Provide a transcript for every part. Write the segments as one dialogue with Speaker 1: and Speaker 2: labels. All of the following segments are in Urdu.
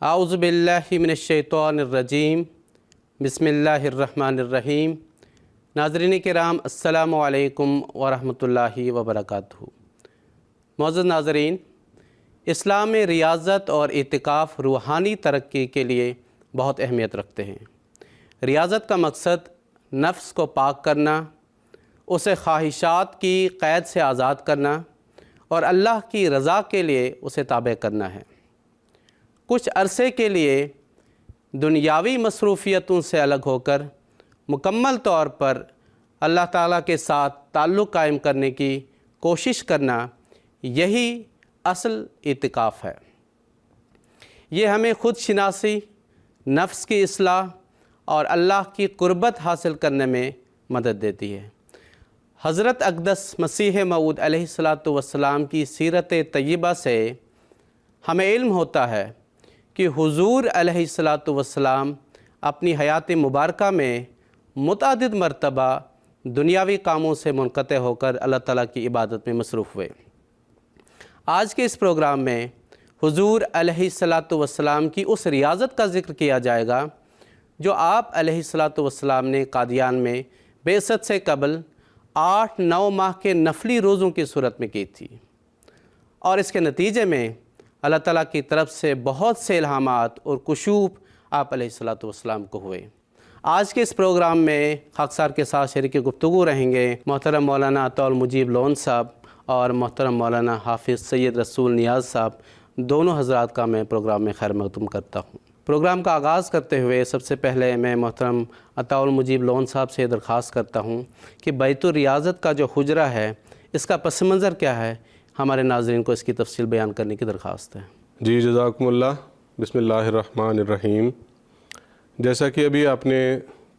Speaker 1: اعوذ باللہ من الشیطان الرجیم بسم اللہ الرحمن الرحیم۔ ناظرین کرام السلام علیکم ورحمۃ اللہ وبرکاتہ۔ معزز ناظرین، اسلام میں ریاضت اور اعتکاف روحانی ترقی کے لیے بہت اہمیت رکھتے ہیں۔ ریاضت کا مقصد نفس کو پاک کرنا، اسے خواہشات کی قید سے آزاد کرنا اور اللہ کی رضا کے لیے اسے تابع کرنا ہے۔ کچھ عرصے کے لیے دنیاوی مصروفیتوں سے الگ ہو کر مکمل طور پر اللہ تعالیٰ کے ساتھ تعلق قائم کرنے کی کوشش کرنا، یہی اصل اعتکاف ہے۔ یہ ہمیں خود شناسی، نفس کی اصلاح اور اللہ کی قربت حاصل کرنے میں مدد دیتی ہے۔ حضرت اقدس مسیح موعود علیہ السلام کی سیرت طیبہ سے ہمیں علم ہوتا ہے کہ حضور علیہ السلام اپنی حیات مبارکہ میں متعدد مرتبہ دنیاوی کاموں سے منقطع ہو کر اللہ تعالیٰ کی عبادت میں مصروف ہوئے۔ آج کے اس پروگرام میں حضور علیہ السلام کی اس ریاضت کا ذکر کیا جائے گا جو آپ علیہ السلام نے قادیان میں بعثت سے قبل 8-9 ماہ کے نفلی روزوں کی صورت میں کی تھی، اور اس کے نتیجے میں اللہ تعالیٰ کی طرف سے بہت سے الہامات اور کشوف آپ علیہ السلام کو ہوئے۔ آج کے اس پروگرام میں خاکسار کے ساتھ شریک گفتگو رہیں گے محترم مولانا عطاء المجیب لون صاحب اور محترم مولانا حافظ سید رسول نیاز صاحب۔ دونوں حضرات کا میں پروگرام میں خیر مقدم کرتا ہوں۔ پروگرام کا آغاز کرتے ہوئے سب سے پہلے میں محترم عطاء المجیب لون صاحب سے درخواست کرتا ہوں کہ بیت الریاضت کا جو حجرہ ہے، اس کا پس منظر کیا ہے، ہمارے ناظرین کو اس کی تفصیل بیان کرنے کی درخواست ہے۔
Speaker 2: جی جزاکم اللہ۔ بسم اللہ الرحمن الرحیم۔ جیسا کہ ابھی آپ نے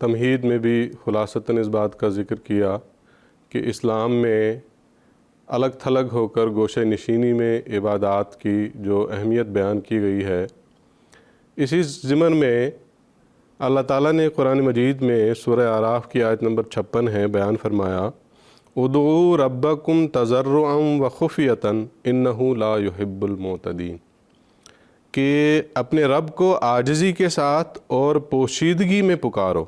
Speaker 2: تمہید میں بھی خلاصتاً اس بات کا ذکر کیا کہ اسلام میں الگ تھلگ ہو کر گوشہ نشینی میں عبادات کی جو اہمیت بیان کی گئی ہے، اسی ضمن میں اللہ تعالیٰ نے قرآن مجید میں سورہ اعراف کی آیت نمبر 56 ہے بیان فرمایا، ادعوا ربکم تضرعا وخفیۃ انہ لا یحب المعتدین، کہ اپنے رب کو عاجزی کے ساتھ اور پوشیدگی میں پکارو،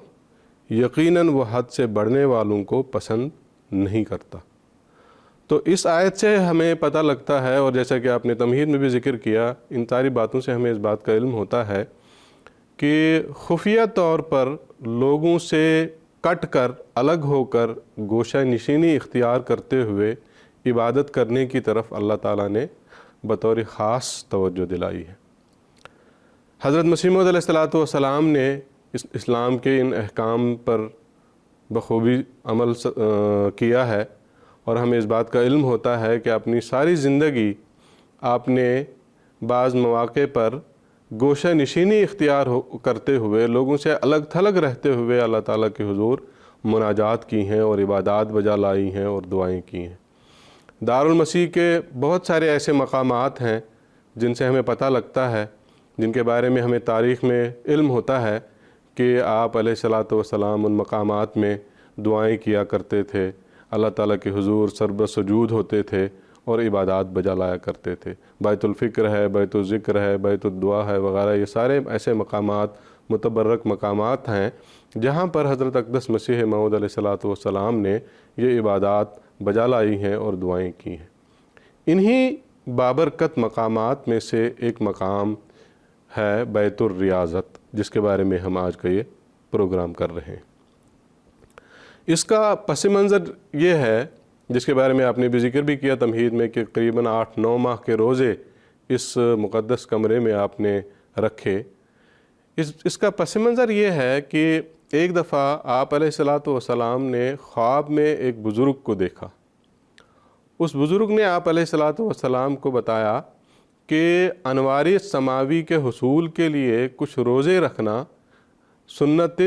Speaker 2: یقیناً وہ حد سے بڑھنے والوں کو پسند نہیں کرتا۔ تو اس آیت سے ہمیں پتہ لگتا ہے، اور جیسا کہ آپ نے تمہید میں بھی ذکر کیا، ان ساری باتوں سے ہمیں اس بات کا علم ہوتا ہے کہ خفیہ طور پر لوگوں سے کٹ کر، الگ ہو کر گوشہ نشینی اختیار کرتے ہوئے عبادت کرنے کی طرف اللہ تعالیٰ نے بطور خاص توجہ دلائی ہے۔ حضرت مسیح موعود علیہ السلام نے اسلام کے ان احکام پر بخوبی عمل کیا ہے، اور ہمیں اس بات کا علم ہوتا ہے کہ اپنی ساری زندگی آپ نے بعض مواقع پر گوشہ نشینی اختیار کرتے ہوئے، لوگوں سے الگ تھلگ رہتے ہوئے اللہ تعالیٰ کے حضور مناجات کی ہیں اور عبادات بجا لائی ہیں اور دعائیں کی ہیں۔ دارالمسیح کے بہت سارے ایسے مقامات ہیں جن سے ہمیں پتہ لگتا ہے، جن کے بارے میں ہمیں تاریخ میں علم ہوتا ہے کہ آپ علیہ السلام ان مقامات میں دعائیں کیا کرتے تھے، اللہ تعالیٰ کے حضور سرب سجود ہوتے تھے اور عبادات بجا لایا کرتے تھے۔ بیت الفکر ہے، بیت الذکر ہے، بیت الدعا ہے وغیرہ، یہ سارے ایسے مقامات، متبرک مقامات ہیں جہاں پر حضرت اقدس مسیح موعود علیہ السلام نے یہ عبادات بجا لائی ہیں اور دعائیں کی ہیں۔ انہی بابرکت مقامات میں سے ایک مقام ہے بیت الریاضت، جس کے بارے میں ہم آج کا یہ پروگرام کر رہے ہیں۔ اس کا پس منظر یہ ہے، جس کے بارے میں آپ نے بھی ذکر بھی کیا تمہید میں، کہ قریباً 8-9 ماہ کے روزے اس مقدس کمرے میں آپ نے رکھے۔ اس کا پس منظر یہ ہے کہ ایک دفعہ آپ علیہ السلام نے خواب میں ایک بزرگ کو دیکھا۔ اس بزرگ نے آپ علیہ السلام کو بتایا کہ انوار سماوی کے حصول کے لیے کچھ روزے رکھنا سنت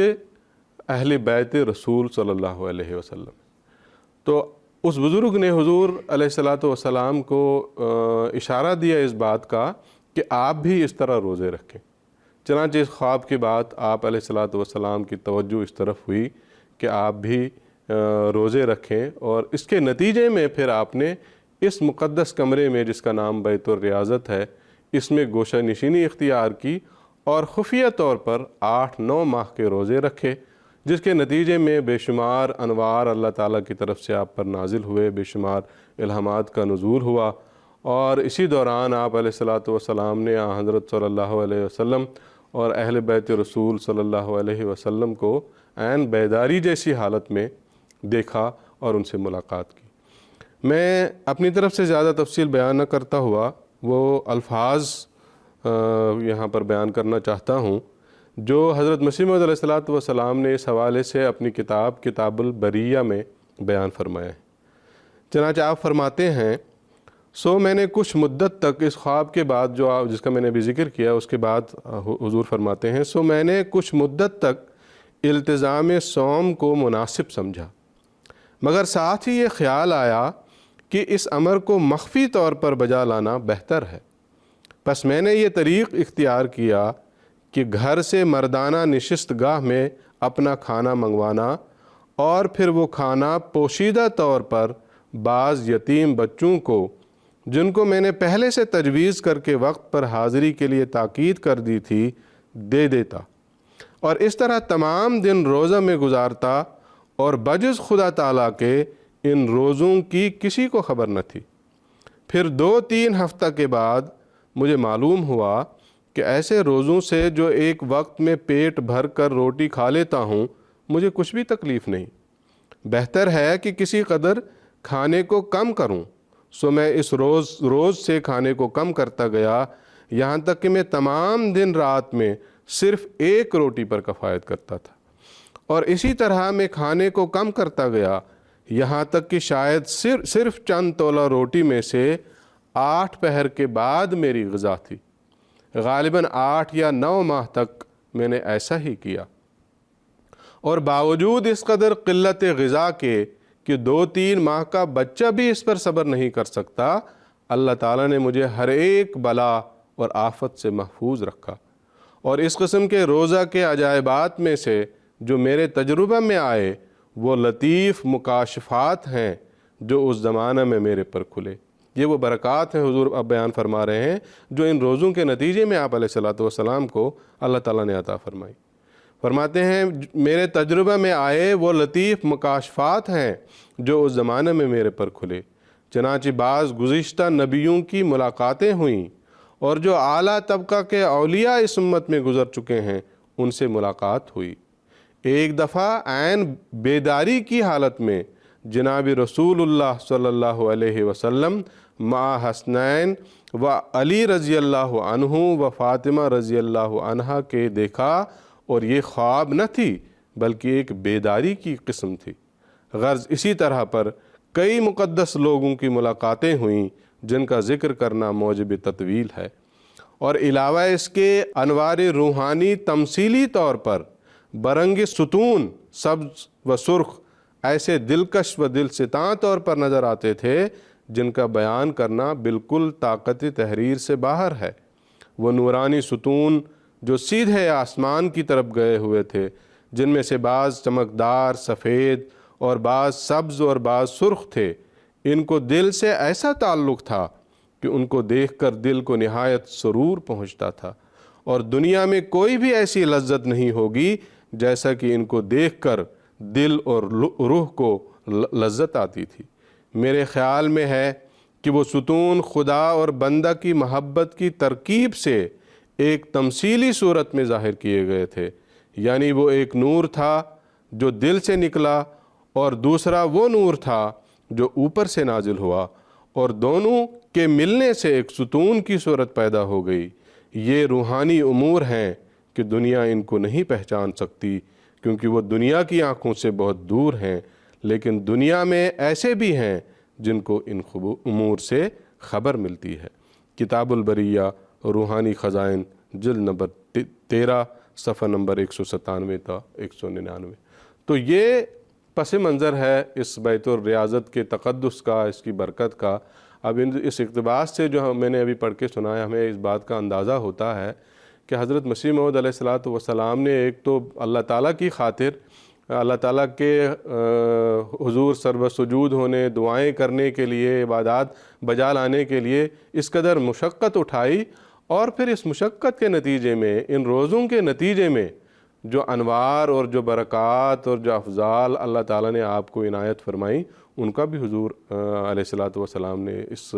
Speaker 2: اہل بیت رسول صلی اللہ علیہ وسلم۔ تو اس بزرگ نے حضور علیہ السلام کو اشارہ دیا اس بات کا کہ آپ بھی اس طرح روزے رکھیں۔ چنانچہ اس خواب کے بعد آپ علیہ السلام کی توجہ اس طرف ہوئی کہ آپ بھی روزے رکھیں، اور اس کے نتیجے میں پھر آپ نے اس مقدس کمرے میں، جس کا نام بیت الریاضت ہے، اس میں گوشہ نشینی اختیار کی اور خفیہ طور پر 8-9 ماہ کے روزے رکھے، جس کے نتیجے میں بے شمار انوار اللہ تعالیٰ کی طرف سے آپ پر نازل ہوئے، بے شمار الہامات کا نزول ہوا، اور اسی دوران آپ علیہ الصلاۃ والسلام نے حضرت صلی اللہ علیہ وسلم اور اہل بیت رسول صلی اللہ علیہ وسلم کو عین بیداری جیسی حالت میں دیکھا اور ان سے ملاقات کی۔ میں اپنی طرف سے زیادہ تفصیل بیان نہ کرتا ہوا وہ الفاظ یہاں پر بیان کرنا چاہتا ہوں جو حضرت مسیح موعود علیہ الصلاۃ والسلام نے اس حوالے سے اپنی کتاب البریہ میں بیان فرمائے ہیں۔ چنانچہ آپ فرماتے ہیں، سو میں نے کچھ مدت تک اس خواب کے بعد جس کا میں نے ابھی ذکر کیا، اس کے بعد حضور فرماتے ہیں، سو میں نے کچھ مدت تک التزام صوم کو مناسب سمجھا، مگر ساتھ ہی یہ خیال آیا کہ اس امر کو مخفی طور پر بجا لانا بہتر ہے۔ پس میں نے یہ طریق اختیار کیا کہ گھر سے مردانہ نشست گاہ میں اپنا کھانا منگوانا، اور پھر وہ کھانا پوشیدہ طور پر بعض یتیم بچوں کو، جن کو میں نے پہلے سے تجویز کر کے وقت پر حاضری کے لیے تاکید کر دی تھی، دے دیتا، اور اس طرح تمام دن روزہ میں گزارتا، اور بجز خدا تعالیٰ کے ان روزوں کی کسی کو خبر نہ تھی۔ پھر 2-3 ہفتہ کے بعد مجھے معلوم ہوا کہ ایسے روزوں سے جو ایک وقت میں پیٹ بھر کر روٹی کھا لیتا ہوں، مجھے کچھ بھی تکلیف نہیں، بہتر ہے کہ کسی قدر کھانے کو کم کروں۔ سو میں اس روز سے کھانے کو کم کرتا گیا، یہاں تک کہ میں تمام دن رات میں صرف 1 روٹی پر کفایت کرتا تھا، اور اسی طرح میں کھانے کو کم کرتا گیا، یہاں تک کہ شاید صرف چند تولہ روٹی میں سے 8 پہر کے بعد میری غذا تھی۔ غالباً 8 یا 9 ماہ تک میں نے ایسا ہی کیا، اور باوجود اس قدر قلت غذا کے کہ 2-3 ماہ کا بچہ بھی اس پر صبر نہیں کر سکتا، اللہ تعالیٰ نے مجھے ہر ایک بلا اور آفت سے محفوظ رکھا۔ اور اس قسم کے روزہ کے عجائبات میں سے جو میرے تجربہ میں آئے، وہ لطیف مکاشفات ہیں جو اس زمانہ میں میرے پر کھلے۔ یہ وہ برکات ہیں حضور اب بیان فرما رہے ہیں جو ان روزوں کے نتیجے میں آپ علیہ الصلاۃ والسلام کو اللہ تعالیٰ نے عطا فرمائی۔ فرماتے ہیں، میرے تجربہ میں آئے وہ لطیف مکاشفات ہیں جو اس زمانے میں میرے پر کھلے، چنانچہ بعض گزشتہ نبیوں کی ملاقاتیں ہوئیں، اور جو اعلیٰ طبقہ کے اولیاء اس امت میں گزر چکے ہیں ان سے ملاقات ہوئی۔ ایک دفعہ عین بیداری کی حالت میں جناب رسول اللہ صلی اللہ علیہ وسلم مع حسنین و علی رضی اللہ عنہ و فاطمہ رضی اللہ عنہا کے دیکھا، اور یہ خواب نہ تھی بلکہ ایک بیداری کی قسم تھی۔ غرض اسی طرح پر کئی مقدس لوگوں کی ملاقاتیں ہوئیں جن کا ذکر کرنا موجب تطویل ہے، اور علاوہ اس کے انوار روحانی تمثیلی طور پر برنگ ستون سبز و سرخ ایسے دلکش و دلستاں طور پر نظر آتے تھے جن کا بیان کرنا بالکل طاقت تحریر سے باہر ہے۔ وہ نورانی ستون جو سیدھے آسمان کی طرف گئے ہوئے تھے، جن میں سے بعض چمکدار سفید اور بعض سبز اور بعض سرخ تھے، ان کو دل سے ایسا تعلق تھا کہ ان کو دیکھ کر دل کو نہایت سرور پہنچتا تھا، اور دنیا میں کوئی بھی ایسی لذت نہیں ہوگی جیسا کہ ان کو دیکھ کر دل اور روح کو لذت آتی تھی۔ میرے خیال میں ہے کہ وہ ستون خدا اور بندہ کی محبت کی ترکیب سے ایک تمثیلی صورت میں ظاہر کیے گئے تھے، یعنی وہ ایک نور تھا جو دل سے نکلا، اور دوسرا وہ نور تھا جو اوپر سے نازل ہوا، اور دونوں کے ملنے سے ایک ستون کی صورت پیدا ہو گئی۔ یہ روحانی امور ہیں کہ دنیا ان کو نہیں پہچان سکتی، کیونکہ وہ دنیا کی آنکھوں سے بہت دور ہیں، لیکن دنیا میں ایسے بھی ہیں جن کو ان امور سے خبر ملتی ہے۔ کتاب البریہ روحانی خزائن جلد نمبر 13 صفحہ نمبر 197 تا 199۔ تو یہ پس منظر ہے اس بیت الریاضت کے تقدس کا، اس کی برکت کا۔ اب اس اقتباس سے جو میں نے ابھی پڑھ کے سنایا، ہمیں اس بات کا اندازہ ہوتا ہے کہ حضرت مسیح موعود علیہ الصلاۃ والسلام نے ایک تو اللہ تعالیٰ کی خاطر، اللہ تعالیٰ کے حضور سرو سجود ہونے، دعائیں کرنے کے لیے، عبادات بجا لانے کے لیے اس قدر مشقت اٹھائی، اور پھر اس مشقت کے نتیجے میں، ان روزوں کے نتیجے میں جو انوار اور جو برکات اور جو افضال اللہ تعالیٰ نے آپ کو عنایت فرمائی، ان کا بھی حضور علیہ الصلوۃ والسلام نے اس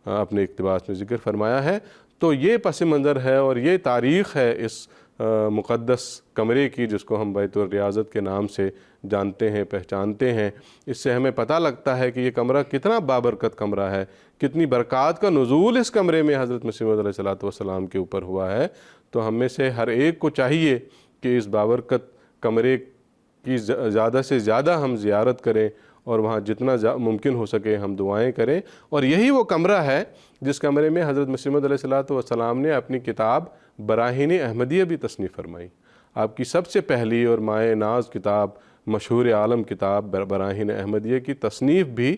Speaker 2: اپنے اقتباس میں ذکر فرمایا ہے۔ تو یہ پس منظر ہے اور یہ تاریخ ہے اس مقدس کمرے کی، جس کو ہم بیت الریاضت کے نام سے جانتے ہیں، پہچانتے ہیں۔ اس سے ہمیں پتہ لگتا ہے کہ یہ کمرہ کتنا بابرکت کمرہ ہے، کتنی برکات کا نزول اس کمرے میں حضرت مسیح موعود علیہ الصلوۃ والسلام کے اوپر ہوا ہے۔ تو ہم میں سے ہر ایک کو چاہیے کہ اس بابرکت کمرے کی زیادہ سے زیادہ ہم زیارت کریں اور وہاں جتنا ممکن ہو سکے ہم دعائیں کریں۔ اور یہی وہ کمرہ ہے جس کمرے میں حضرت مسیح موعود علیہ الصلوۃ والسلام نے اپنی کتاب براہین احمدیہ بھی تصنیف فرمائی۔ آپ کی سب سے پہلی اور مائع ناز کتاب، مشہور عالم کتاب براہین احمدیہ کی تصنیف بھی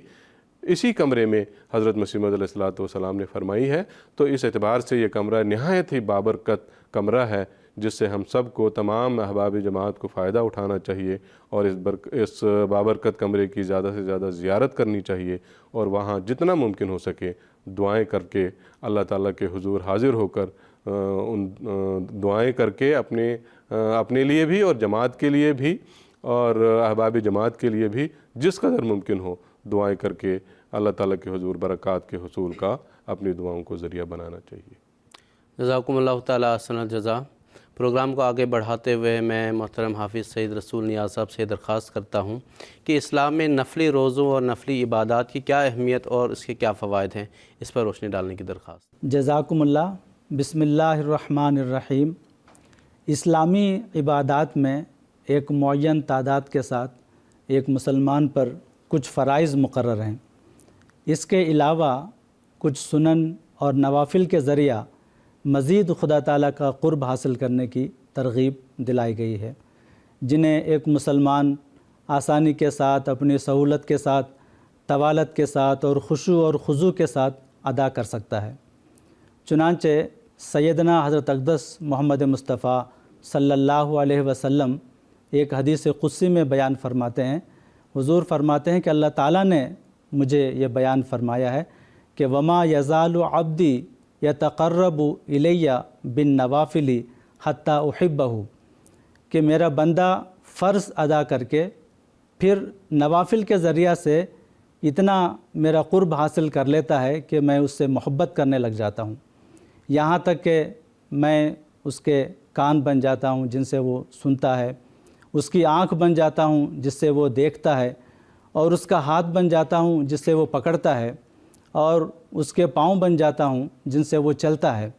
Speaker 2: اسی کمرے میں حضرت مسیح موعود علیہ الصلوۃ والسلام نے فرمائی ہے۔ تو اس اعتبار سے یہ کمرہ نہایت ہی بابرکت کمرہ ہے، جس سے ہم سب کو، تمام احباب جماعت کو فائدہ اٹھانا چاہیے اور اس بابرکت کمرے کی زیادہ سے زیادہ زیارت کرنی چاہیے، اور وہاں جتنا ممکن ہو سکے دعائیں کر کے اللہ تعالیٰ کے حضور حاضر ہو کر ان دعائیں کر کے اپنے لیے بھی اور جماعت کے لیے بھی اور احباب جماعت کے لیے بھی جس قدر ممکن ہو دعائیں کر کے اللہ تعالیٰ کے حضور برکات کے حصول کا اپنی دعاؤں کو ذریعہ بنانا چاہیے۔
Speaker 1: جزاکم اللہ تعالیٰ احسن الجزا۔ پروگرام کو آگے بڑھاتے ہوئے میں محترم حافظ سید رسول نیاز صاحب سے درخواست کرتا ہوں کہ اسلام میں نفلی روزوں اور نفلی عبادات کی کیا اہمیت اور اس کے کیا فوائد ہیں، اس پر روشنی ڈالنے کی درخواست۔
Speaker 3: جزاکم اللہ۔ بسم اللہ الرحمن الرحیم۔ اسلامی عبادات میں ایک معین تعداد کے ساتھ ایک مسلمان پر کچھ فرائض مقرر ہیں۔ اس کے علاوہ کچھ سنن اور نوافل کے ذریعہ مزید خدا تعالیٰ کا قرب حاصل کرنے کی ترغیب دلائی گئی ہے، جنہیں ایک مسلمان آسانی کے ساتھ، اپنی سہولت کے ساتھ، طوالت کے ساتھ اور خشوع اور خضوع کے ساتھ ادا کر سکتا ہے۔ چنانچہ سیدنا حضرت اقدس محمد مصطفیٰ صلی اللہ علیہ وسلم ایک حدیث قدسی میں بیان فرماتے ہیں، حضور فرماتے ہیں کہ اللہ تعالیٰ نے مجھے یہ بیان فرمایا ہے کہ وما یزال عبدی یتقرب الیہ بالنوافل حتی احبہ، کہ میرا بندہ فرض ادا کر کے پھر نوافل کے ذریعہ سے اتنا میرا قرب حاصل کر لیتا ہے کہ میں اس سے محبت کرنے لگ جاتا ہوں، یہاں تک کہ میں اس کے کان بن جاتا ہوں جن سے وہ سنتا ہے، اس کی آنکھ بن جاتا ہوں جس سے وہ دیکھتا ہے، اور اس کا ہاتھ بن جاتا ہوں جس سے وہ پکڑتا ہے، اور اس کے پاؤں بن جاتا ہوں جن سے وہ چلتا ہے،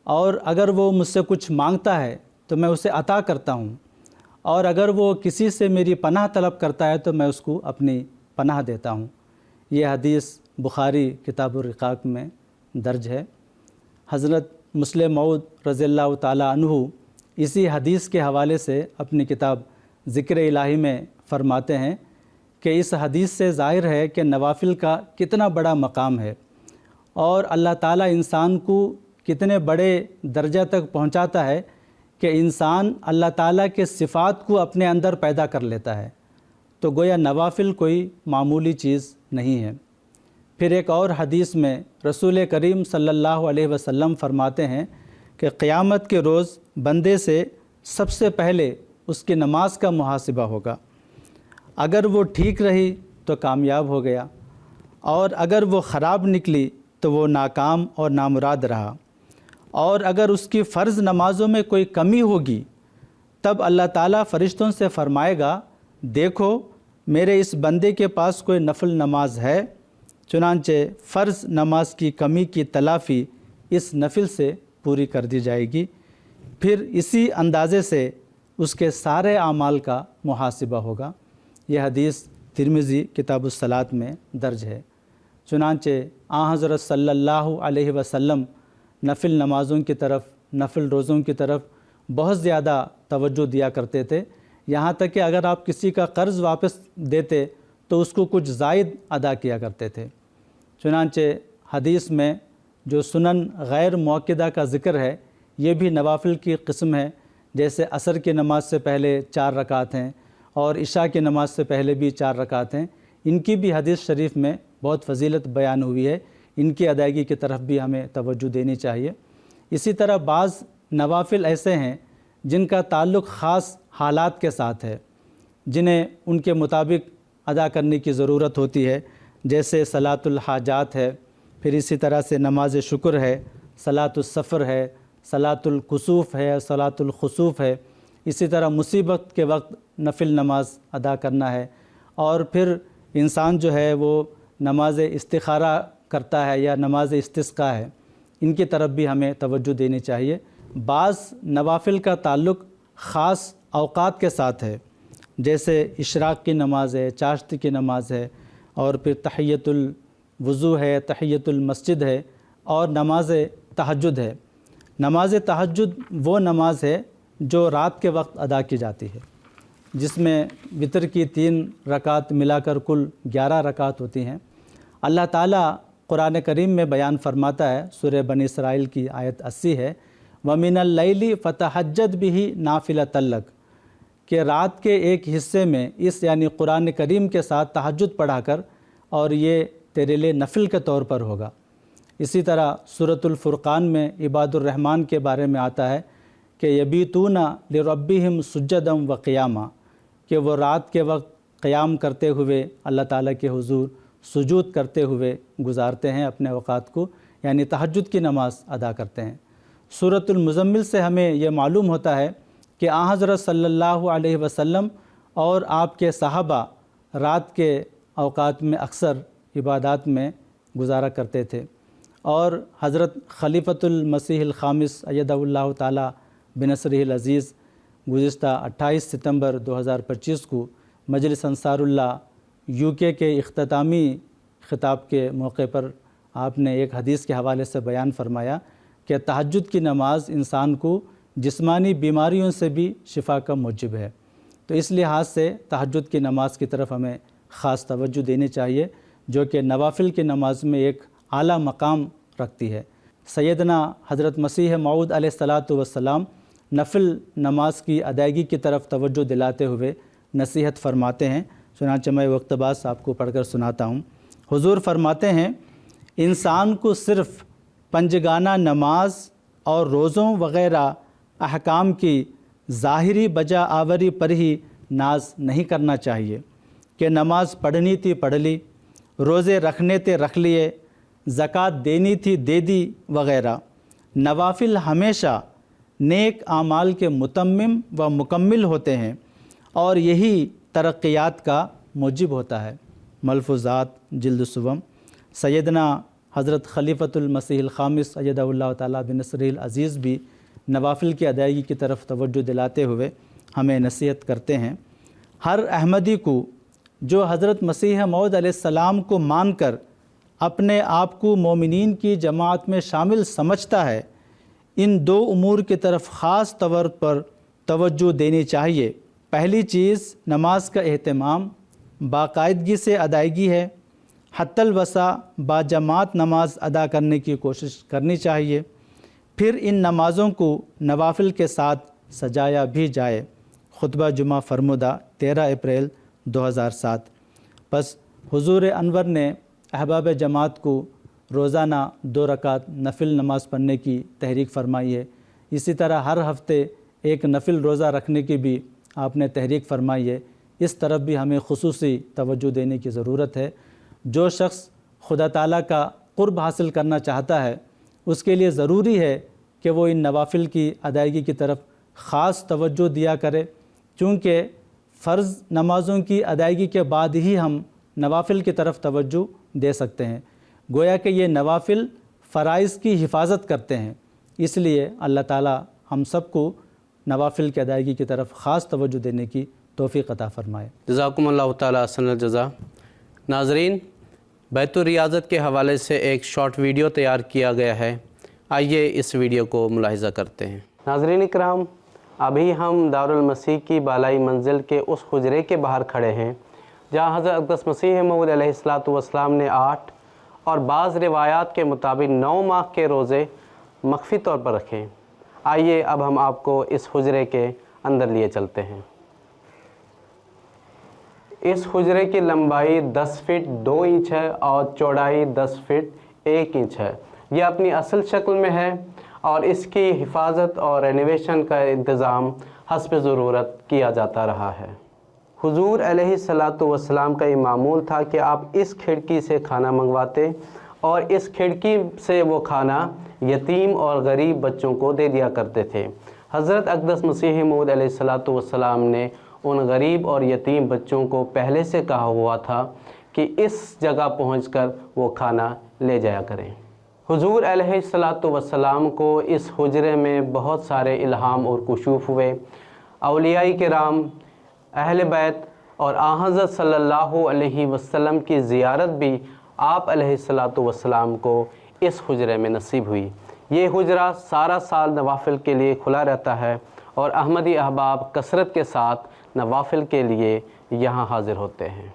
Speaker 3: اور اگر وہ مجھ سے کچھ مانگتا ہے تو میں اسے عطا کرتا ہوں، اور اگر وہ کسی سے میری پناہ طلب کرتا ہے تو میں اس کو اپنی پناہ دیتا ہوں۔ یہ حدیث بخاری کتاب الرقاق میں درج ہے۔ حضرت مسلم موعود رضی اللہ تعالیٰ عنہ اسی حدیث کے حوالے سے اپنی کتاب ذکر الہی میں فرماتے ہیں کہ اس حدیث سے ظاہر ہے کہ نوافل کا کتنا بڑا مقام ہے، اور اللہ تعالیٰ انسان کو کتنے بڑے درجہ تک پہنچاتا ہے کہ انسان اللہ تعالیٰ کے صفات کو اپنے اندر پیدا کر لیتا ہے۔ تو گویا نوافل کوئی معمولی چیز نہیں ہے۔ پھر ایک اور حدیث میں رسول کریم صلی اللہ علیہ وسلم فرماتے ہیں کہ قیامت کے روز بندے سے سب سے پہلے اس کی نماز کا محاسبہ ہوگا، اگر وہ ٹھیک رہی تو کامیاب ہو گیا، اور اگر وہ خراب نکلی تو وہ ناکام اور نامراد رہا، اور اگر اس کی فرض نمازوں میں کوئی کمی ہوگی تب اللہ تعالیٰ فرشتوں سے فرمائے گا دیکھو میرے اس بندے کے پاس کوئی نفل نماز ہے، چنانچہ فرض نماز کی کمی کی تلافی اس نفل سے پوری کر دی جائے گی، پھر اسی اندازے سے اس کے سارے اعمال کا محاسبہ ہوگا۔ یہ حدیث ترمذی کتاب الصلاۃ میں درج ہے۔ چنانچہ حضرت صلی اللہ علیہ وسلم نفل نمازوں کی طرف، نفل روزوں کی طرف بہت زیادہ توجہ دیا کرتے تھے، یہاں تک کہ اگر آپ کسی کا قرض واپس دیتے تو اس کو کچھ زائد ادا کیا کرتے تھے۔ چنانچہ حدیث میں جو سنن غیر موقدہ کا ذکر ہے یہ بھی نوافل کی قسم ہے، جیسے عصر کی نماز سے پہلے 4 رکعت ہیں اور عشاء کی نماز سے پہلے بھی 4 رکعت ہیں، ان کی بھی حدیث شریف میں بہت فضیلت بیان ہوئی ہے، ان کی ادائیگی کی طرف بھی ہمیں توجہ دینی چاہیے۔ اسی طرح بعض نوافل ایسے ہیں جن کا تعلق خاص حالات کے ساتھ ہے، جنہیں ان کے مطابق ادا کرنے کی ضرورت ہوتی ہے، جیسے صلاۃ الحاجات ہے، پھر اسی طرح سے نماز شکر ہے، صلاۃ السفر ہے، صلاۃ الکسوف ہے، صلاۃ الخسوف ہے، اسی طرح مصیبت کے وقت نفل نماز ادا کرنا ہے، اور پھر انسان جو ہے وہ نماز استخارہ کرتا ہے یا نماز استسقاء ہے، ان کی طرف بھی ہمیں توجہ دینی چاہیے۔ بعض نوافل کا تعلق خاص اوقات کے ساتھ ہے، جیسے اشراق کی نماز ہے، چاشت کی نماز ہے، اور پھر تحیۃ الوضو ہے، تحیۃ المسجد ہے، اور نماز تہجد ہے۔ نماز تہجد وہ نماز ہے جو رات کے وقت ادا کی جاتی ہے، جس میں وتر کی 3 رکعت ملا کر کل 11 رکعت ہوتی ہیں۔ اللہ تعالیٰ قرآن کریم میں بیان فرماتا ہے، سورہ بنی اسرائیل کی آیت 80 ہے، وَمِنَ اللَّيْلِ فَتَہَجَّدْ بِهِ نَافِلَةً لَكَ، کہ رات کے ایک حصے میں اس یعنی قرآن کریم کے ساتھ تہجد پڑھا کر، اور یہ تیرے لیے نفل کے طور پر ہوگا۔ اسی طرح سورۃ الفرقان میں عباد الرحمن کے بارے میں آتا ہے کہ یبیتون لربہم سجدا وقیاما، کہ وہ رات کے وقت قیام کرتے ہوئے اللہ تعالیٰ کے حضور سجود کرتے ہوئے گزارتے ہیں اپنے اوقات کو، یعنی تہجد کی نماز ادا کرتے ہیں۔ سورۃ المزمل سے ہمیں یہ معلوم ہوتا ہے کہ آن حضرت صلی اللہ علیہ وسلم اور آپ کے صحابہ رات کے اوقات میں اکثر عبادات میں گزارا کرتے تھے، اور حضرت خلیفۃ المسیح الخامس ایدہ اللہ تعالیٰ بنصرہ العزیز گزشتہ 28 ستمبر 2025 کو مجلس انصار اللہ UK کے اختتامی خطاب کے موقع پر آپ نے ایک حدیث کے حوالے سے بیان فرمایا کہ تہجد کی نماز انسان کو جسمانی بیماریوں سے بھی شفا کا موجب ہے۔ تو اس لحاظ سے تہجد کی نماز کی طرف ہمیں خاص توجہ دینی چاہیے، جو کہ نوافل کی نماز میں ایک اعلیٰ مقام رکھتی ہے۔ سیدنا حضرت مسیح موعود علیہ الصلاۃ والسلام نفل نماز کی ادائیگی کی طرف توجہ دلاتے ہوئے نصیحت فرماتے ہیں، چنانچہ میں اقتباس آپ کو پڑھ کر سناتا ہوں۔ حضور فرماتے ہیں، انسان کو صرف پنجگانہ نماز اور روزوں وغیرہ احکام کی ظاہری بجا آوری پر ہی ناز نہیں کرنا چاہیے کہ نماز پڑھنی تھی پڑھ لی، روزے رکھنے تھے رکھ لیے، زکوٰۃ دینی تھی دے دی وغیرہ۔ نوافل ہمیشہ نیک اعمال کے متمم و مکمل ہوتے ہیں، اور یہی ترقیات کا موجب ہوتا ہے۔ ملفوظات جلد سوم۔ سیدنا حضرت خلیفۃ المسیح الخامس ایدہ اللہ تعالیٰ بنصرہ العزیز بھی نوافل کی ادائیگی کی طرف توجہ دلاتے ہوئے ہمیں نصیحت کرتے ہیں، ہر احمدی کو جو حضرت مسیح موعود علیہ السلام کو مان کر اپنے آپ کو مومنین کی جماعت میں شامل سمجھتا ہے، ان 2 امور کی طرف خاص طور پر توجہ دینی چاہیے۔ پہلی چیز نماز کا اہتمام باقاعدگی سے ادائیگی ہے، حتی الوسع باجماعت نماز ادا کرنے کی کوشش کرنی چاہیے، پھر ان نمازوں کو نوافل کے ساتھ سجایا بھی جائے۔ خطبہ جمعہ فرمودہ 13 اپریل 2007۔ پس حضور انور نے احباب جماعت کو روزانہ 2 رکعت نفل نماز پڑھنے کی تحریک فرمائی ہے۔ اسی طرح ہر ہفتے ایک نفل روزہ رکھنے کی بھی آپ نے تحریک فرمائی ہے۔ اس طرف بھی ہمیں خصوصی توجہ دینے کی ضرورت ہے۔ جو شخص خدا تعالیٰ کا قرب حاصل کرنا چاہتا ہے، اس کے لیے ضروری ہے کہ وہ ان نوافل کی ادائیگی کی طرف خاص توجہ دیا کرے، چونکہ فرض نمازوں کی ادائیگی کے بعد ہی ہم نوافل کی طرف توجہ دے سکتے ہیں۔ گویا کہ یہ نوافل فرائض کی حفاظت کرتے ہیں، اس لیے اللہ تعالیٰ ہم سب کو نوافل کی ادائیگی کی طرف خاص توجہ دینے کی توفیق عطا فرمائے۔
Speaker 1: جزاکم اللہ تعالیٰ احسن الجزا۔ ناظرین، بیت الریاضت کے حوالے سے ایک شارٹ ویڈیو تیار کیا گیا ہے، آئیے اس ویڈیو کو ملاحظہ کرتے ہیں۔ ناظرین اکرام، ابھی ہم دارالمسیح کی بالائی منزل کے اس حجرے کے باہر کھڑے ہیں جہاں حضرت اقدس مسیح موعود علیہ السلام نے 8 اور بعض روایات کے مطابق 9 ماہ کے روزے مخفی طور پر رکھے۔ آئیے اب ہم آپ کو اس حجرے کے اندر لیے چلتے ہیں۔ اس حجرے کی لمبائی 10 فٹ 2 انچ ہے اور چوڑائی 10 فٹ 1 انچ ہے۔ یہ اپنی اصل شکل میں ہے اور اس کی حفاظت اور رینویشن کا انتظام حسب ضرورت کیا جاتا رہا ہے۔ حضور علیہ الصلاۃ والسلام کا یہ معمول تھا کہ آپ اس کھڑکی سے کھانا منگواتے اور اس کھڑکی سے وہ کھانا یتیم اور غریب بچوں کو دے دیا کرتے تھے۔ حضرت اقدس مسیح موعود علیہ الصلاۃ والسلام نے ان غریب اور یتیم بچوں کو پہلے سے کہا ہوا تھا کہ اس جگہ پہنچ کر وہ کھانا لے جایا کریں۔ حضور علیہ الصلاۃ والسلام کو اس حجرے میں بہت سارے الہام اور کشوف ہوئے۔ اولیاء کرام، اہل بیت اور آن حضرت صلی اللہ علیہ وسلم کی زیارت بھی آپ علیہ الصلاۃ والسلام کو اس حجرے میں نصیب ہوئی۔ یہ حجرہ سارا سال نوافل کے لیے کھلا رہتا ہے اور احمدی احباب کثرت کے ساتھ نوافل کے لیے یہاں حاضر ہوتے ہیں۔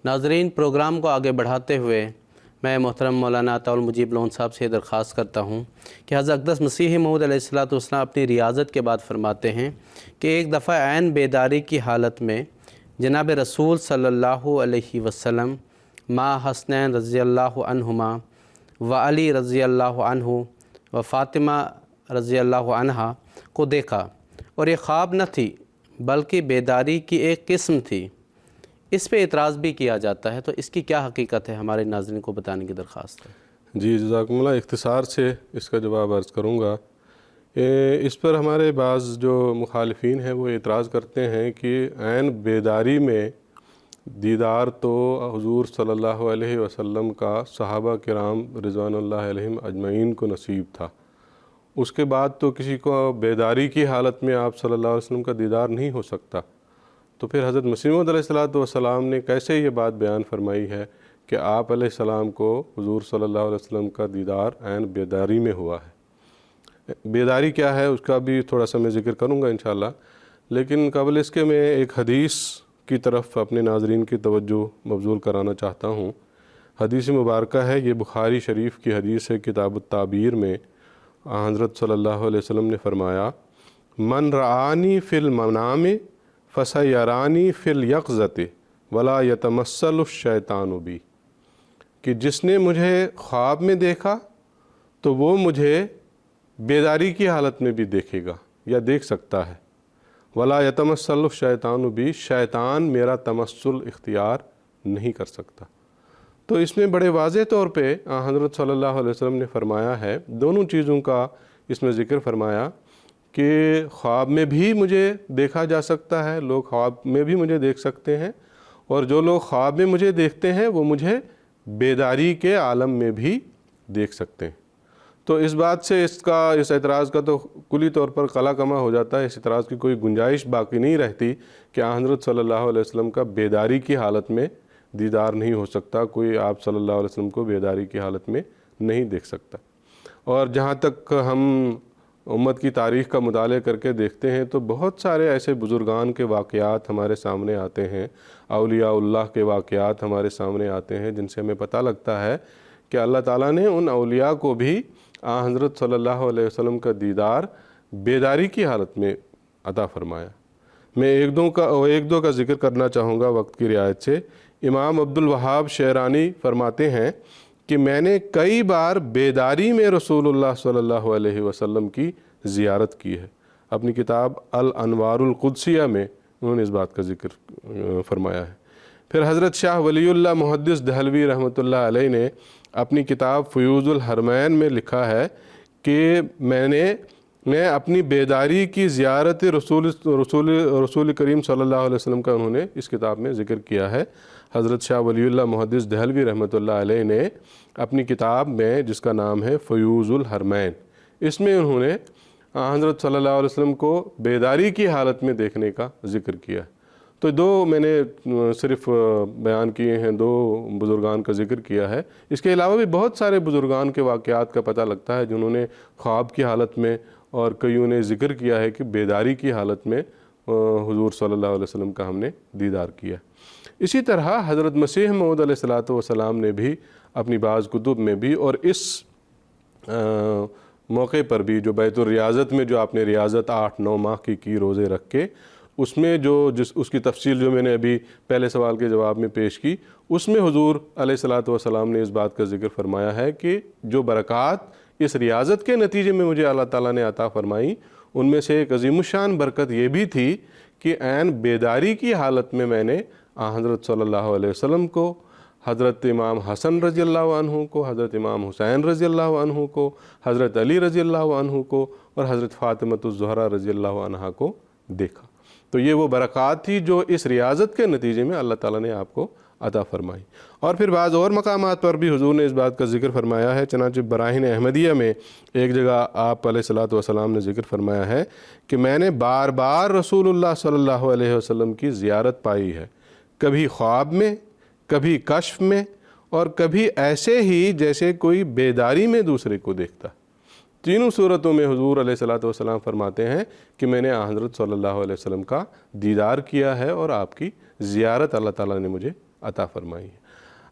Speaker 1: ناظرین، پروگرام کو آگے بڑھاتے ہوئے میں محترم مولانا عطاء المجیب لون صاحب سے درخواست کرتا ہوں کہ حضرت اقدس مسیح موعود علیہ الصلاۃ والسلام اپنی ریاضت کے بعد فرماتے ہیں کہ ایک دفعہ عین بیداری کی حالت میں جناب رسول صلی اللہ علیہ وسلم ماں حسنین رضی اللہ عنہما و علی رضی اللہ عنہ و فاطمہ رضی اللہ عنہا کو دیکھا، اور یہ خواب نہ تھی بلکہ بیداری کی ایک قسم تھی۔ اس پہ اعتراض بھی کیا جاتا ہے، تو اس کی کیا حقیقت ہے، ہمارے ناظرین کو بتانے کی درخواست ہے۔
Speaker 2: جی جزاکم اللہ، اختصار سے اس کا جواب عرض کروں گا۔ اس پر ہمارے بعض جو مخالفین ہیں وہ اعتراض کرتے ہیں کہ عین بیداری میں دیدار تو حضور صلی اللہ علیہ وسلم کا صحابہ کرام رضوان اللہ علیہم اجمعین کو نصیب تھا، اس کے بعد تو کسی کو بیداری کی حالت میں آپ صلی اللہ علیہ وسلم کا دیدار نہیں ہو سکتا۔ تو پھر حضرت مسیح موعود علیہ الصلاۃ والسلام نے کیسے یہ بات بیان فرمائی ہے کہ آپ علیہ السلام کو حضور صلی اللہ علیہ وسلم کا دیدار عین بیداری میں ہوا ہے؟ بیداری کیا ہے اس کا بھی تھوڑا سا میں ذکر کروں گا انشاءاللہ، لیکن قبل اس کے میں ایک حدیث کی طرف اپنے ناظرین کی توجہ مبذول کرانا چاہتا ہوں۔ حدیث مبارکہ ہے، یہ بخاری شریف کی حدیث ہے، کتاب التعبیر میں حضرت صلی اللہ علیہ وسلم نے فرمایا، من رعانی فی المنام فسیرانی فی الیقظۃ ولا یتمثل الشیطان بی، کہ جس نے مجھے خواب میں دیکھا تو وہ مجھے بیداری کی حالت میں بھی دیکھے گا یا دیکھ سکتا ہے، ولا یتمثل الشیطان بی، شیطان میرا تمثل اختیار نہیں کر سکتا۔ تو اس میں بڑے واضح طور پہ حضرت صلی اللہ علیہ وسلم نے فرمایا ہے، دونوں چیزوں کا اس میں ذکر فرمایا کہ خواب میں بھی مجھے دیکھا جا سکتا ہے، لوگ خواب میں بھی مجھے دیکھ سکتے ہیں، اور جو لوگ خواب میں مجھے دیکھتے ہیں وہ مجھے بیداری کے عالم میں بھی دیکھ سکتے ہیں۔ تو اس بات سے اس اعتراض کا تو کلی طور پر قلع کما ہو جاتا ہے، اس اعتراض کی کوئی گنجائش باقی نہیں رہتی کہ حضرت صلی اللہ علیہ وسلم کا بیداری کی حالت میں دیدار نہیں ہو سکتا، کوئی آپ صلی اللہ علیہ وسلم کو بیداری کی حالت میں نہیں دیکھ سکتا۔ اور جہاں تک ہم امت کی تاریخ کا مطالعہ کر کے دیکھتے ہیں تو بہت سارے ایسے بزرگان کے واقعات ہمارے سامنے آتے ہیں، اولیاء اللہ کے واقعات ہمارے سامنے آتے ہیں، جن سے ہمیں پتہ لگتا ہے کہ اللہ تعالیٰ نے ان اولیاء کو بھی حضرت صلی اللہ علیہ وسلم کا دیدار بیداری کی حالت میں عطا فرمایا۔ میں ایک دو کا ذکر کرنا چاہوں گا وقت کی رعایت سے۔ امام عبد الوہاب شعرانی فرماتے ہیں کہ میں نے کئی بار بیداری میں رسول اللہ صلی اللہ علیہ وسلم کی زیارت کی ہے۔ اپنی کتاب الانوار القدسیہ میں انہوں نے اس بات کا ذکر فرمایا ہے۔ پھر حضرت شاہ ولی اللہ محدث دہلوی رحمۃ اللہ علیہ نے اپنی کتاب فیوض الحرمین میں لکھا ہے کہ میں اپنی بیداری کی زیارت رسول کریم صلی اللہ علیہ وسلم کا انہوں نے اس کتاب میں ذکر کیا ہے۔ حضرت شاہ ولی اللہ محدث دہلوی رحمۃ اللہ علیہ نے اپنی کتاب میں جس کا نام ہے فیوض الحرمین، اس میں انہوں نے حضرت صلی اللہ علیہ وسلم کو بیداری کی حالت میں دیکھنے کا ذکر کیا ہے۔ تو دو میں نے صرف بیان کیے ہیں، دو بزرگان کا ذکر کیا ہے۔ اس کے علاوہ بھی بہت سارے بزرگان کے واقعات کا پتہ لگتا ہے جنہوں نے خواب کی حالت میں، اور کئیوں نے ذکر کیا ہے کہ بیداری کی حالت میں حضور صلی اللہ علیہ وسلم کا ہم نے دیدار کیا۔ اسی طرح حضرت مسیح موعود علیہ الصلاۃ والسلام نے بھی اپنی بعض کتب میں بھی، اور اس موقع پر بھی جو بیت الریاضت میں جو آپ نے ریاضت 8-9 ماہ کی روزے رکھ کے، اس میں اس کی تفصیل جو میں نے ابھی پہلے سوال کے جواب میں پیش کی، اس میں حضور علیہ الصلاۃ والسلام نے اس بات کا ذکر فرمایا ہے کہ جو برکات اس ریاضت کے نتیجے میں مجھے اللہ تعالیٰ نے عطا فرمائی، ان میں سے ایک عظیم الشان برکت یہ بھی تھی کہ عین بیداری کی حالت میں میں نے حضرت صلی اللہ علیہ وسلم کو، حضرت امام حسن رضی اللہ عنہ کو، حضرت امام حسین رضی اللہ عنہ کو، حضرت علی رضی اللہ عنہ کو اور حضرت فاطمۃ الزہرا رضی اللہ عنہا کو دیکھا۔ تو یہ وہ برکات تھی جو اس ریاضت کے نتیجے میں اللہ تعالیٰ نے آپ کو عطا فرمائی۔ اور پھر بعض اور مقامات پر بھی حضور نے اس بات کا ذکر فرمایا ہے، چنانچہ براہین احمدیہ میں ایک جگہ آپ علیہ الصلوۃ والسلام نے ذکر فرمایا ہے کہ میں نے بار بار رسول اللہ صلی اللہ علیہ وسلم کی زیارت پائی ہے، کبھی خواب میں، کبھی کشف میں، اور کبھی ایسے ہی جیسے کوئی بیداری میں دوسرے کو دیکھتا۔ تینوں صورتوں میں حضور علیہ الصلوۃ والسلام فرماتے ہیں کہ میں نے حضرت صلی اللہ علیہ وسلم کا دیدار کیا ہے اور آپ کی زیارت اللہ تعالیٰ نے مجھے عطا فرمائی ہے۔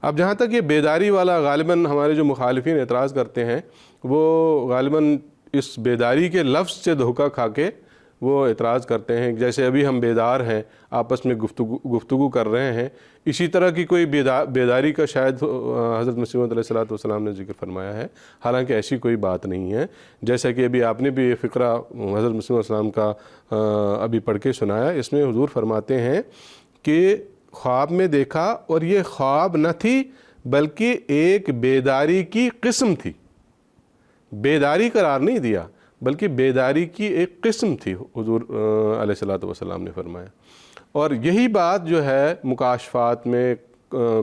Speaker 2: اب جہاں تک یہ بیداری والا، غالباً ہمارے جو مخالفین اعتراض کرتے ہیں وہ غالباً اس بیداری کے لفظ سے دھوکہ کھا کے وہ اعتراض کرتے ہیں، جیسے ابھی ہم بیدار ہیں، آپس میں گفتگو کر رہے ہیں، اسی طرح کی کوئی بیداری کا شاید حضرت مسیح موعود علیہ الصلوۃ والسلام نے ذکر فرمایا ہے، حالانکہ ایسی کوئی بات نہیں ہے۔ جیسا کہ ابھی آپ نے بھی یہ فقرہ حضرت مسیح موعود السلام کا ابھی پڑھ کے سنایا، اس میں حضور فرماتے ہیں کہ خواب میں دیکھا اور یہ خواب نہ تھی بلکہ ایک بیداری کی قسم تھی، بیداری قرار نہیں دیا بلکہ بیداری کی ایک قسم تھی، حضور علیہ الصلوۃ والسلام نے فرمایا۔ اور یہی بات جو ہے مکاشفات میں،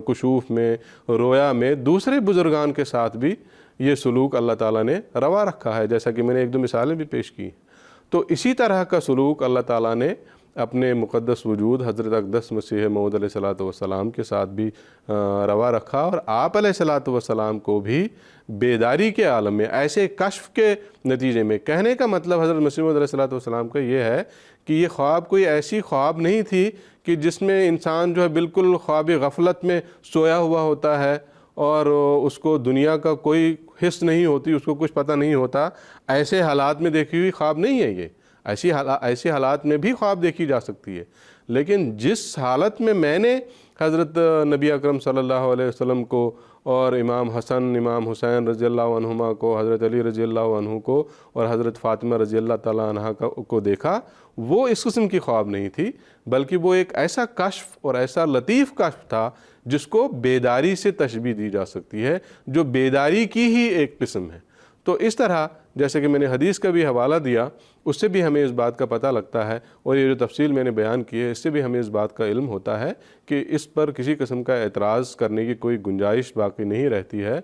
Speaker 2: کشوف میں، رویا میں دوسرے بزرگان کے ساتھ بھی یہ سلوک اللہ تعالیٰ نے روا رکھا ہے، جیسا کہ میں نے ایک دو مثالیں بھی پیش کی۔ تو اسی طرح کا سلوک اللہ تعالیٰ نے اپنے مقدس وجود حضرت اقدس مسیح موعود علیہ الصلوۃ والسلام کے ساتھ بھی روا رکھا، اور آپ علیہ الصلوۃ والسلام کو بھی بیداری کے عالم میں ایسے کشف کے نتیجے میں، کہنے کا مطلب حضرت مسیح موعود علیہ الصلوۃ والسلام کا یہ ہے کہ یہ خواب کوئی ایسی خواب نہیں تھی کہ جس میں انسان جو ہے بالکل خواب غفلت میں سویا ہوا ہوتا ہے اور اس کو دنیا کا کوئی حس نہیں ہوتی، اس کو کچھ پتہ نہیں ہوتا، ایسے حالات میں دیکھی ہوئی خواب نہیں ہے یہ۔ ایسی حالات میں بھی خواب دیکھی جا سکتی ہے، لیکن جس حالت میں میں نے حضرت نبی اکرم صلی اللہ علیہ وسلم کو اور امام حسن، امام حسین رضی اللہ عنہما کو، حضرت علی رضی اللہ عنہ کو اور حضرت فاطمہ رضی اللہ تعالیٰ عنہا کو دیکھا، وہ اس قسم کی خواب نہیں تھی، بلکہ وہ ایک ایسا کشف اور ایسا لطیف کشف تھا جس کو بیداری سے تشبیہ دی جا سکتی ہے، جو بیداری کی ہی ایک قسم ہے۔ تو اس طرح جیسے کہ میں نے حدیث کا بھی حوالہ دیا، اس سے بھی ہمیں اس بات کا پتہ لگتا ہے، اور یہ جو تفصیل میں نے بیان کی ہے اس سے بھی ہمیں اس بات کا علم ہوتا ہے کہ اس پر کسی قسم کا اعتراض کرنے کی کوئی گنجائش باقی نہیں رہتی ہے۔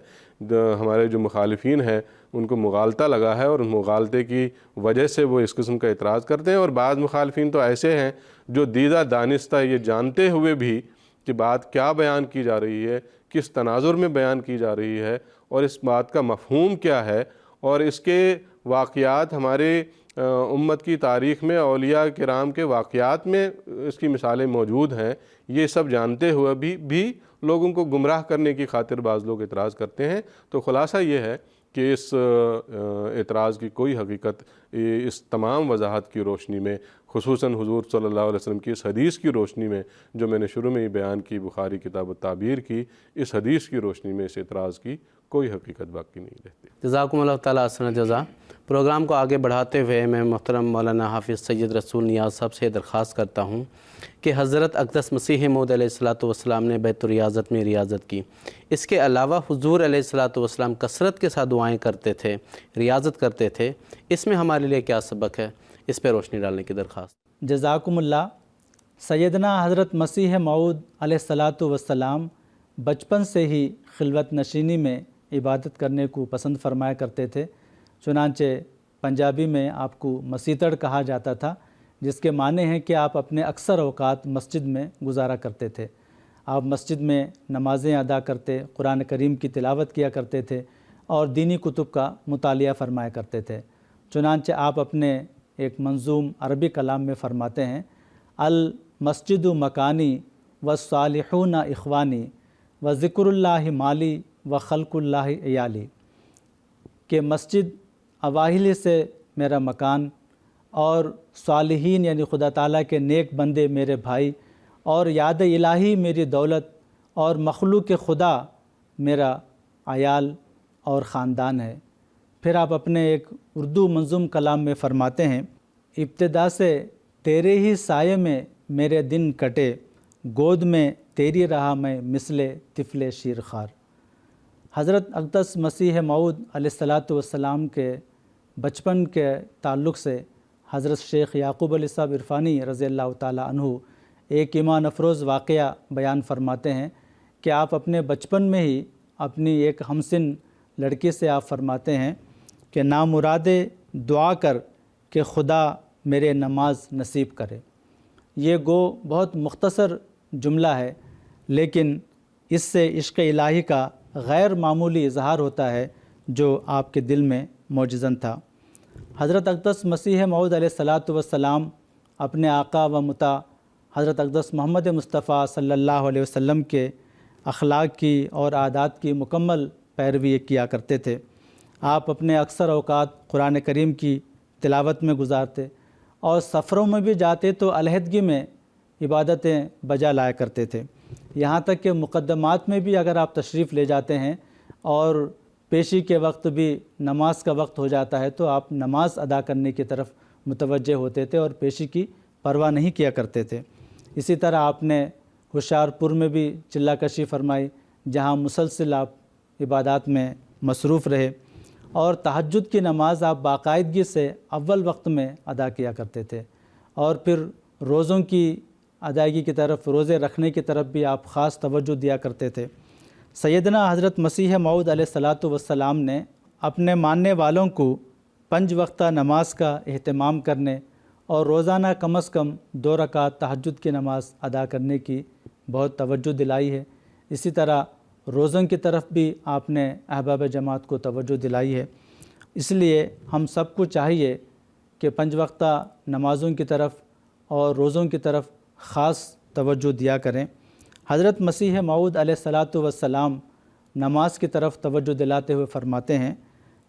Speaker 2: ہمارے جو مخالفین ہیں ان کو مغالطہ لگا ہے، اور ان مغالطے کی وجہ سے وہ اس قسم کا اعتراض کرتے ہیں، اور بعض مخالفین تو ایسے ہیں جو دیدہ دانستہ یہ جانتے ہوئے بھی کہ بات کیا بیان کی جا رہی ہے، کس تناظر میں بیان کی جا رہی ہے، اور اس بات کا مفہوم کیا ہے، اور اس کے واقعات ہمارے امت کی تاریخ میں اولیاء کرام کے واقعات میں اس کی مثالیں موجود ہیں، یہ سب جانتے ہوئے بھی لوگوں کو گمراہ کرنے کی خاطر بعض لوگ اعتراض کرتے ہیں۔ تو خلاصہ یہ ہے کہ اس اعتراض کی کوئی حقیقت اس تمام وضاحت کی روشنی میں، خصوصاً حضور صلی اللہ علیہ وسلم کی اس حدیث کی روشنی میں جو میں نے شروع میں ہی بیان کی، بخاری کتاب التعبیر کی، اس حدیث کی روشنی میں اس اعتراض کی کوئی حقیقت باقی نہیں رہتی۔
Speaker 1: جزاکم اللہ تعالیٰ احسن جزا۔ پروگرام کو آگے بڑھاتے ہوئے میں محترم مولانا حافظ سید رسول نیاز صاحب سے درخواست کرتا ہوں کہ حضرت اقدس مسیح موعود علیہ الصلوۃ والسلام نے بیت الریاضت میں ریاضت کی، اس کے علاوہ حضور علیہ الصلوۃ والسلام کثرت کے ساتھ دعائیں کرتے تھے، ریاضت کرتے تھے، اس میں ہمارے لیے کیا سبق ہے، اس پہ روشنی ڈالنے کی درخواست۔
Speaker 3: جزاکم اللہ۔ سیدنا حضرت مسیح موعود علیہ الصلوۃ والسلام بچپن سے ہی خلوت نشینی میں عبادت کرنے کو پسند فرمایا کرتے تھے، چنانچہ پنجابی میں آپ کو مسیتڑ کہا جاتا تھا، جس کے معنی ہیں کہ آپ اپنے اکثر اوقات مسجد میں گزارا کرتے تھے۔ آپ مسجد میں نمازیں ادا کرتے، قرآن کریم کی تلاوت کیا کرتے تھے اور دینی کتب کا مطالعہ فرمایا کرتے تھے۔ چنانچہ آپ اپنے ایک منظوم عربی کلام میں فرماتے ہیں، المسجد مکانی والصالحون اخوانی وذکر اللہ مالی وخلق اللہ عیالی، کہ مسجد اواہل سے میرا مکان اور صالحین یعنی خدا تعالیٰ کے نیک بندے میرے بھائی، اور یاد الہی میری دولت، اور مخلوق خدا میرا عیال اور خاندان ہے۔ پھر آپ اپنے ایک اردو منظوم کلام میں فرماتے ہیں، ابتدا سے تیرے ہی سائے میں میرے دن کٹے، گود میں تیری رہا میں مثل طفل شیر خوار۔ حضرت اقدس مسیح موعود علیہ الصلاۃ والسلام کے بچپن کے تعلق سے حضرت شیخ یعقوب علی صاحب عرفانی رضی اللہ تعالیٰ عنہ ایک ایمان افروز واقعہ بیان فرماتے ہیں کہ آپ اپنے بچپن میں ہی اپنی ایک ہمسن لڑکی سے آپ فرماتے ہیں کہ نامرادے دعا کر کہ خدا میرے نماز نصیب کرے۔ یہ گو بہت مختصر جملہ ہے، لیکن اس سے عشق الہی کا غیر معمولی اظہار ہوتا ہے جو آپ کے دل میں موجزن تھا۔ حضرت اقدس مسیح موعود علیہ الصلاۃ والسلام اپنے آقا و مطاع حضرت اقدس محمد مصطفیٰ صلی اللہ علیہ وسلم کے اخلاق کی اور عادات کی مکمل پیروی کیا کرتے تھے۔ آپ اپنے اکثر اوقات قرآن کریم کی تلاوت میں گزارتے اور سفروں میں بھی جاتے تو علیحدگی میں عبادتیں بجا لایا کرتے تھے۔ یہاں تک کہ مقدمات میں بھی اگر آپ تشریف لے جاتے ہیں اور پیشی کے وقت بھی نماز کا وقت ہو جاتا ہے تو آپ نماز ادا کرنے کی طرف متوجہ ہوتے تھے اور پیشی کی پرواہ نہیں کیا کرتے تھے۔ اسی طرح آپ نے ہوشیارپور میں بھی چلہ کشی فرمائی، جہاں مسلسل آپ عبادات میں مصروف رہے، اور تہجد کی نماز آپ باقاعدگی سے اول وقت میں ادا کیا کرتے تھے، اور پھر روزوں کی ادائیگی کی طرف، روزے رکھنے کی طرف بھی آپ خاص توجہ دیا کرتے تھے۔ سیدنا حضرت مسیح موعود علیہ الصلاۃ والسلام نے اپنے ماننے والوں کو 5 وقتہ نماز کا اہتمام کرنے اور روزانہ کم از کم 2 رکعت تہجد کی نماز ادا کرنے کی بہت توجہ دلائی ہے۔ اسی طرح روزوں کی طرف بھی آپ نے احباب جماعت کو توجہ دلائی ہے۔ اس لیے ہم سب کو چاہیے کہ 5 وقتہ نمازوں کی طرف اور روزوں کی طرف خاص توجہ دیا کریں۔ حضرت مسیح موعود علیہ الصلاۃ والسلام نماز کی طرف توجہ دلاتے ہوئے فرماتے ہیں،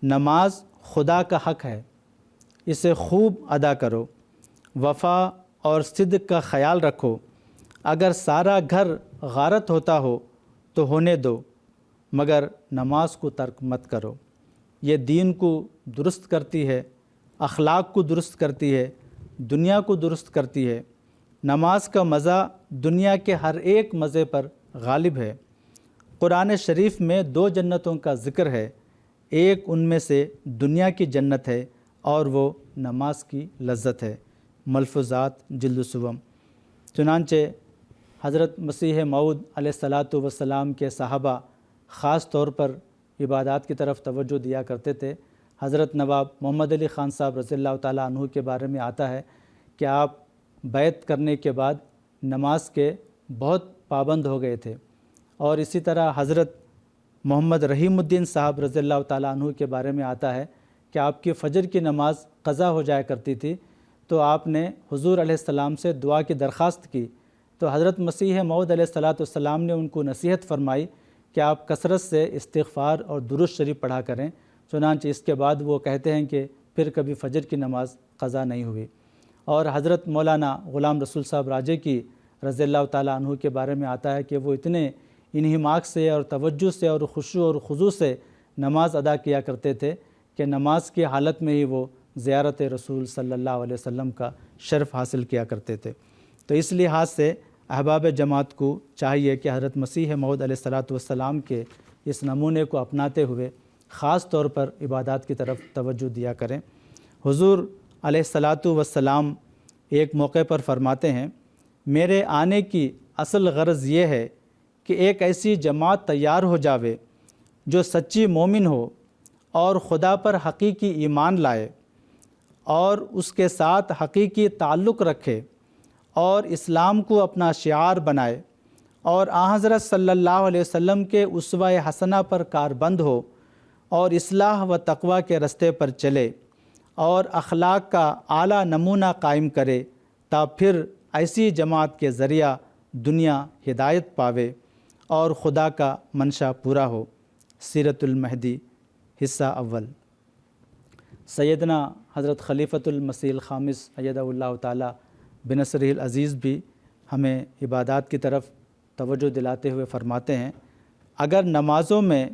Speaker 3: نماز خدا کا حق ہے، اسے خوب ادا کرو، وفا اور صدق کا خیال رکھو، اگر سارا گھر غارت ہوتا ہو تو ہونے دو، مگر نماز کو ترک مت کرو۔ یہ دین کو درست کرتی ہے، اخلاق کو درست کرتی ہے، دنیا کو درست کرتی ہے۔ نماز کا مزہ دنیا کے ہر ایک مزے پر غالب ہے۔ قرآن شریف میں 2 جنتوں کا ذکر ہے، ایک ان میں سے دنیا کی جنت ہے اور وہ نماز کی لذت ہے۔ ملفوظات جلد سوم۔ چنانچہ حضرت مسیح موعود علیہ الصلاۃ والسلام کے صحابہ خاص طور پر عبادات کی طرف توجہ دیا کرتے تھے۔ حضرت نواب محمد علی خان صاحب رضی اللہ تعالیٰ عنہ کے بارے میں آتا ہے کہ آپ بیعت کرنے کے بعد نماز کے بہت پابند ہو گئے تھے، اور اسی طرح حضرت محمد رحیم الدین صاحب رضی اللہ تعالیٰ عنہ کے بارے میں آتا ہے کہ آپ کی فجر کی نماز قضا ہو جایا کرتی تھی، تو آپ نے حضور علیہ السلام سے دعا کی درخواست کی، تو حضرت مسیح موعود علیہ الصلاۃ والسلام نے ان کو نصیحت فرمائی کہ آپ کثرت سے استغفار اور درود شریف پڑھا کریں۔ چنانچہ اس کے بعد وہ کہتے ہیں کہ پھر کبھی فجر کی نماز قضا نہیں ہوئی۔ اور حضرت مولانا غلام رسول صاحب راجے کی رضی اللہ تعالیٰ عنہ کے بارے میں آتا ہے کہ وہ اتنے انہماک سے اور توجہ سے اور خشوع اور خضوع سے نماز ادا کیا کرتے تھے کہ نماز کی حالت میں ہی وہ زیارت رسول صلی اللہ علیہ وسلم کا شرف حاصل کیا کرتے تھے۔ تو اس لحاظ سے احباب جماعت کو چاہیے کہ حضرت مسیح موعود علیہ الصلاۃ والسلام کے اس نمونے کو اپناتے ہوئے خاص طور پر عبادات کی طرف توجہ دیا کریں۔ حضور علیہ الصلاۃ والسلام ایک موقع پر فرماتے ہیں، میرے آنے کی اصل غرض یہ ہے کہ ایک ایسی جماعت تیار ہو جاوے جو سچی مومن ہو اور خدا پر حقیقی ایمان لائے اور اس کے ساتھ حقیقی تعلق رکھے اور اسلام کو اپنا شعار بنائے اور آن حضرت صلی اللہ علیہ وسلم کے اسوہ حسنہ پر کاربند ہو اور اصلاح و تقوی کے رستے پر چلے اور اخلاق کا اعلیٰ نمونہ قائم کرے، تا پھر ایسی جماعت کے ذریعہ دنیا ہدایت پاوے اور خدا کا منشا پورا ہو۔ سیرت المہدی حصہ اول۔ سیدنا حضرت خلیفۃ المسیح الخامس ایدہ اللہ تعالیٰ بنصرہ العزیز بھی ہمیں عبادات کی طرف توجہ دلاتے ہوئے فرماتے ہیں، اگر نمازوں میں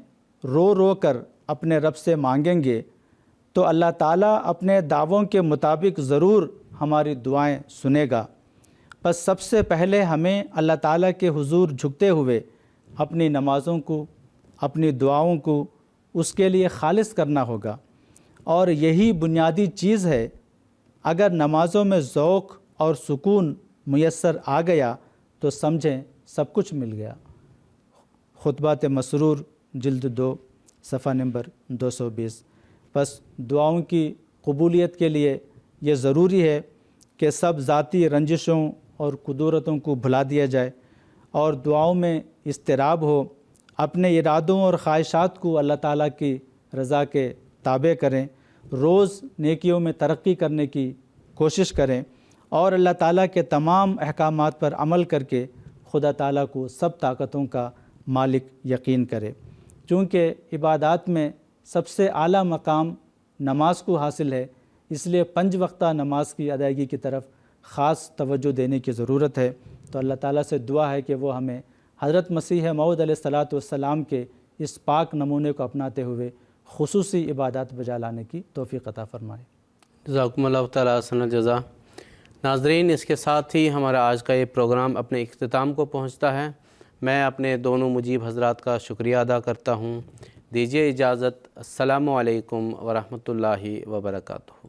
Speaker 3: رو رو کر اپنے رب سے مانگیں گے تو اللہ تعالیٰ اپنے دعووں کے مطابق ضرور ہماری دعائیں سنے گا۔ بس سب سے پہلے ہمیں اللہ تعالیٰ کے حضور جھکتے ہوئے اپنی نمازوں کو، اپنی دعاؤں کو اس کے لیے خالص کرنا ہوگا، اور یہی بنیادی چیز ہے۔ اگر نمازوں میں ذوق اور سکون میسر آ گیا تو سمجھیں سب کچھ مل گیا۔ خطبات مسرور جلد 2 صفحہ نمبر 220۔ بس دعاؤں کی قبولیت کے لیے یہ ضروری ہے کہ سب ذاتی رنجشوں اور قدورتوں کو بھلا دیا جائے اور دعاؤں میں اضطراب ہو۔ اپنے ارادوں اور خواہشات کو اللہ تعالیٰ کی رضا کے تابع کریں، روز نیکیوں میں ترقی کرنے کی کوشش کریں اور اللہ تعالیٰ کے تمام احکامات پر عمل کر کے خدا تعالیٰ کو سب طاقتوں کا مالک یقین کرے۔ چونکہ عبادات میں سب سے اعلیٰ مقام نماز کو حاصل ہے، اس لیے 5 وقتہ نماز کی ادائیگی کی طرف خاص توجہ دینے کی ضرورت ہے۔ تو اللہ تعالیٰ سے دعا ہے کہ وہ ہمیں حضرت مسیح موعود علیہ الصلاۃ والسلام کے اس پاک نمونے کو اپناتے ہوئے خصوصی عبادات بجا لانے کی توفیق عطا فرمائے۔
Speaker 1: جزاکم اللہ تعالیٰ احسن الجزا۔ ناظرین، اس کے ساتھ ہی ہمارا آج کا یہ پروگرام اپنے اختتام کو پہنچتا ہے۔ میں اپنے دونوں مجیب حضرات کا شکریہ ادا کرتا ہوں۔ دیجیے اجازت۔ السلام علیکم ورحمۃ اللہ وبرکاتہ۔